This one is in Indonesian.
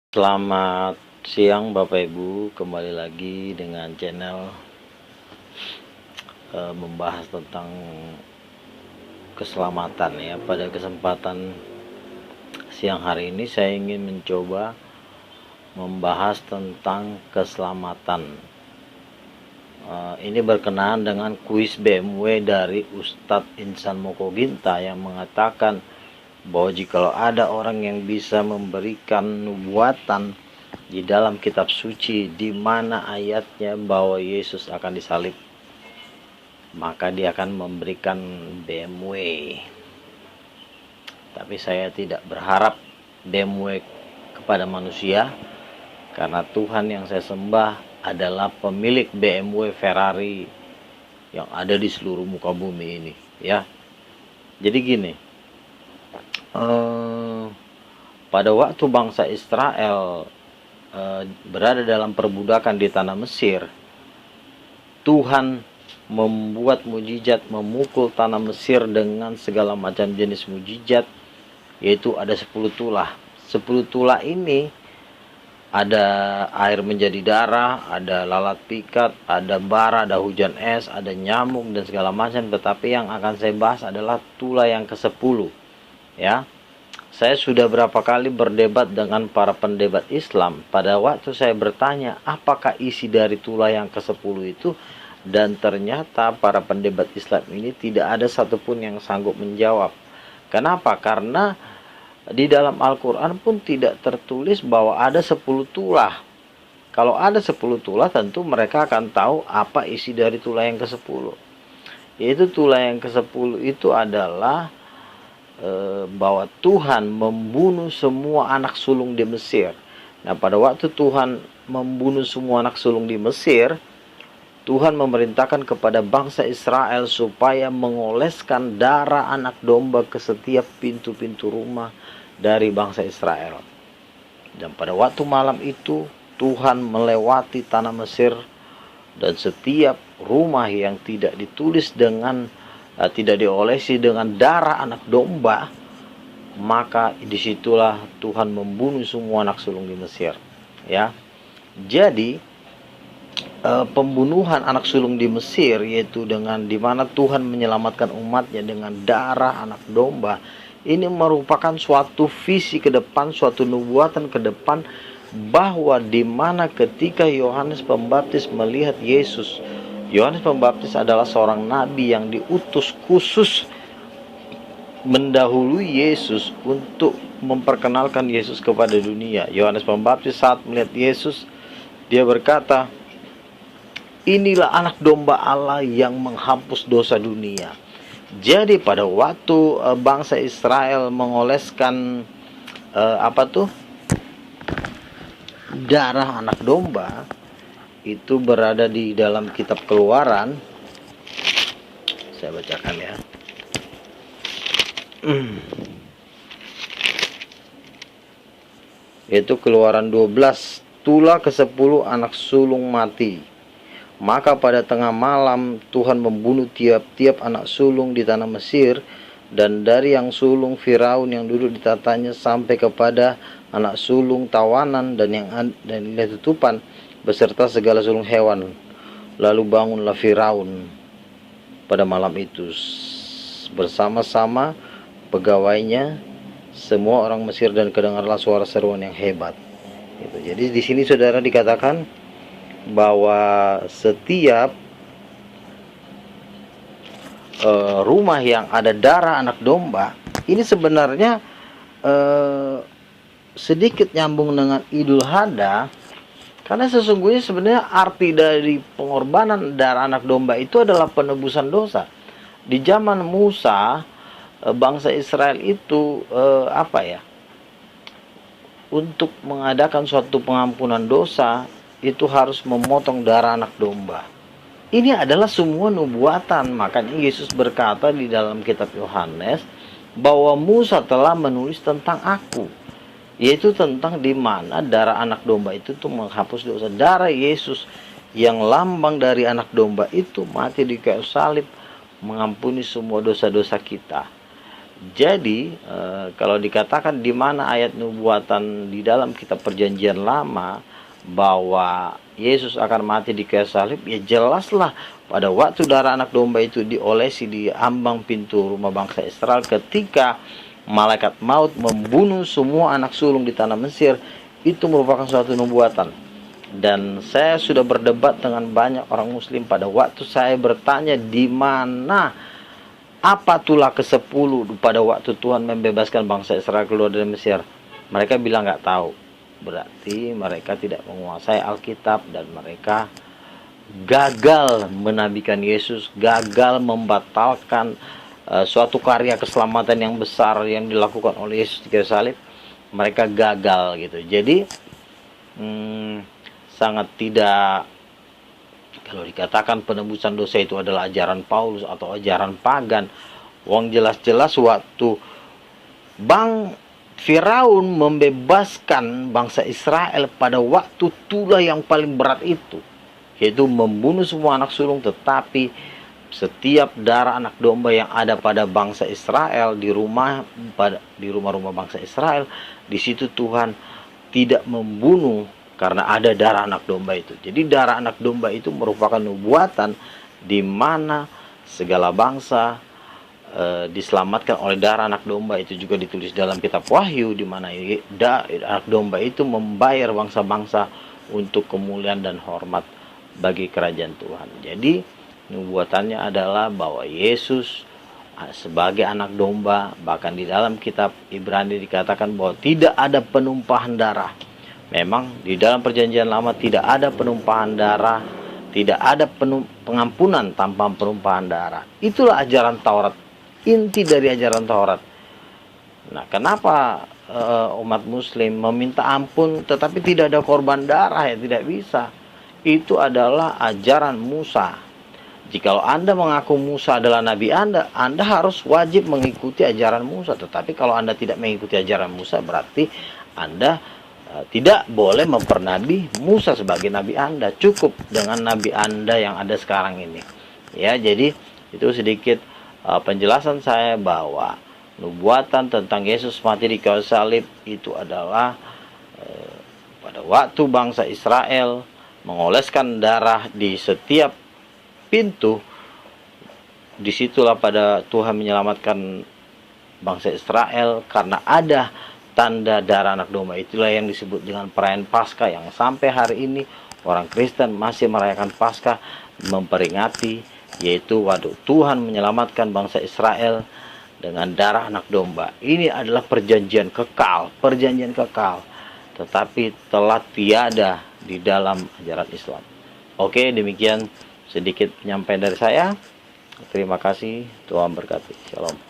Selamat siang Bapak Ibu, kembali lagi dengan channel membahas tentang keselamatan ya. Pada kesempatan siang hari ini saya ingin mencoba membahas tentang keselamatan. Ini berkenaan dengan kuis BMW dari Ustadz Insan Mokoginta yang mengatakan bahwa jikalau ada orang yang bisa memberikan nubuatan di dalam kitab suci di mana ayatnya bahwa Yesus akan disalib, maka dia akan memberikan BMW. Tapi saya tidak berharap BMW kepada manusia, karena Tuhan yang saya sembah adalah pemilik BMW Ferrari yang ada di seluruh muka bumi ini ya. Jadi gini, pada waktu bangsa Israel berada dalam perbudakan di tanah Mesir, Tuhan membuat mujizat, memukul tanah Mesir dengan segala macam jenis mujizat, yaitu ada 10 tulah. 10 tulah ini ada air menjadi darah, ada lalat pikat, ada bara, ada hujan es, ada nyamuk dan segala macam. Tetapi yang akan saya bahas adalah tulah yang ke-10 ya. Saya sudah berapa kali berdebat dengan para pendebat Islam. Pada waktu saya bertanya apakah isi dari tulah yang ke-10 itu, dan ternyata para pendebat Islam ini tidak ada satupun yang sanggup menjawab. Kenapa? Karena di dalam Al-Quran pun tidak tertulis bahwa ada 10 tulah. Kalau ada 10 tulah, tentu mereka akan tahu apa isi dari tulah yang ke-10. Yaitu tulah yang ke-10 itu adalah bahwa Tuhan membunuh semua anak sulung di Mesir. Nah, pada waktu Tuhan membunuh semua anak sulung di Mesir, Tuhan memerintahkan kepada bangsa Israel supaya mengoleskan darah anak domba ke setiap pintu-pintu rumah dari bangsa Israel. Dan pada waktu malam itu Tuhan melewati tanah Mesir, dan setiap rumah yang tidak ditulis dengan tidak diolesi dengan darah anak domba, maka disitulah Tuhan membunuh semua anak sulung di Mesir ya. Jadi pembunuhan anak sulung di Mesir, yaitu dengan dimana Tuhan menyelamatkan umatnya dengan darah anak domba, ini merupakan suatu visi ke depan, suatu nubuatan ke depan, bahwa dimana ketika Yohanes Pembaptis melihat Yesus, Yohanes Pembaptis adalah seorang nabi yang diutus khusus mendahului Yesus untuk memperkenalkan Yesus kepada dunia. Yohanes Pembaptis saat melihat Yesus, dia berkata, inilah anak domba Allah yang menghapus dosa dunia. Jadi pada waktu bangsa Israel mengoleskan darah anak domba, itu berada di dalam kitab Keluaran. Saya bacakan ya. Yaitu Keluaran 12, tulah ke-10 anak sulung mati. Maka pada tengah malam Tuhan membunuh tiap-tiap anak sulung di tanah Mesir, dan dari yang sulung Firaun yang duduk di tatanya sampai kepada anak sulung tawanan dan nilai tutupan, beserta segala sulung hewan. Lalu bangunlah Firaun pada malam itu bersama-sama pegawainya, semua orang Mesir, dan kedengarlah suara seruan yang hebat. Jadi di sini saudara dikatakan bahwa setiap rumah yang ada darah anak domba ini sebenarnya sedikit nyambung dengan Idul Adha, karena sesungguhnya sebenarnya arti dari pengorbanan darah anak domba itu adalah penebusan dosa. Di zaman Musa, bangsa Israel itu untuk mengadakan suatu pengampunan dosa itu harus memotong darah anak domba. Ini adalah semua nubuatan. Makanya Yesus berkata di dalam kitab Yohanes bahwa Musa telah menulis tentang aku, yaitu tentang di mana darah anak domba itu tuh menghapus dosa. Darah Yesus yang lambang dari anak domba itu mati di kayu salib mengampuni semua dosa-dosa kita. Jadi kalau dikatakan di mana ayat nubuatan di dalam kitab Perjanjian Lama bahwa Yesus akan mati di kayu salib, ya jelaslah pada waktu darah anak domba itu diolesi di ambang pintu rumah bangsa Israel, ketika malaikat maut membunuh semua anak sulung di tanah Mesir, itu merupakan suatu nubuatan. Dan saya sudah berdebat dengan banyak orang muslim pada waktu saya bertanya di mana apa tulah ke-10 pada waktu Tuhan membebaskan bangsa Israel keluar dari Mesir. Mereka bilang nggak tahu. Berarti mereka tidak menguasai Alkitab dan mereka gagal menabikan Yesus, gagal membatalkan suatu karya keselamatan yang besar yang dilakukan oleh Yesus di kayu salib. Mereka gagal gitu. Jadi sangat tidak, kalau dikatakan penebusan dosa itu adalah ajaran Paulus atau ajaran pagan, wong jelas-jelas waktu Firaun membebaskan bangsa Israel pada waktu tulah yang paling berat itu, yaitu membunuh semua anak sulung, tetapi setiap darah anak domba yang ada pada bangsa Israel di rumah-rumah bangsa Israel, di situ Tuhan tidak membunuh karena ada darah anak domba itu. Jadi darah anak domba itu merupakan nubuatan di mana segala bangsa diselamatkan oleh darah anak domba. Itu juga ditulis dalam kitab Wahyu, di mana anak domba itu membayar bangsa-bangsa untuk kemuliaan dan hormat bagi kerajaan Tuhan. Jadi nubuatannya adalah bahwa Yesus sebagai anak domba. Bahkan di dalam kitab Ibrani dikatakan bahwa tidak ada penumpahan darah. Memang di dalam Perjanjian Lama tidak ada penumpahan darah, tidak ada pengampunan tanpa penumpahan darah. Itulah ajaran Taurat, inti dari ajaran Taurat. Nah, kenapa umat Muslim meminta ampun tetapi tidak ada korban darah? Ya tidak bisa. Itu adalah ajaran Musa. Jikalau Anda mengaku Musa adalah nabi Anda harus wajib mengikuti ajaran Musa. Tetapi kalau Anda tidak mengikuti ajaran Musa, berarti Anda tidak boleh mempernabi Musa sebagai nabi Anda. Cukup dengan nabi Anda yang ada sekarang ini. Ya, jadi itu sedikit penjelasan saya bahwa nubuatan tentang Yesus mati di kayu salib itu adalah pada waktu bangsa Israel mengoleskan darah di setiap pintu. Disitulah pada Tuhan menyelamatkan bangsa Israel karena ada tanda darah anak domba. Itulah yang disebut dengan perayaan Paskah, yang sampai hari ini orang Kristen masih merayakan Paskah, memperingati, yaitu waktu Tuhan menyelamatkan bangsa Israel dengan darah anak domba. Ini adalah perjanjian kekal, tetapi telah tiada di dalam ajaran Islam. Oke, demikian sedikit penyampaian dari saya. Terima kasih, Tuhan berkati. Shalom.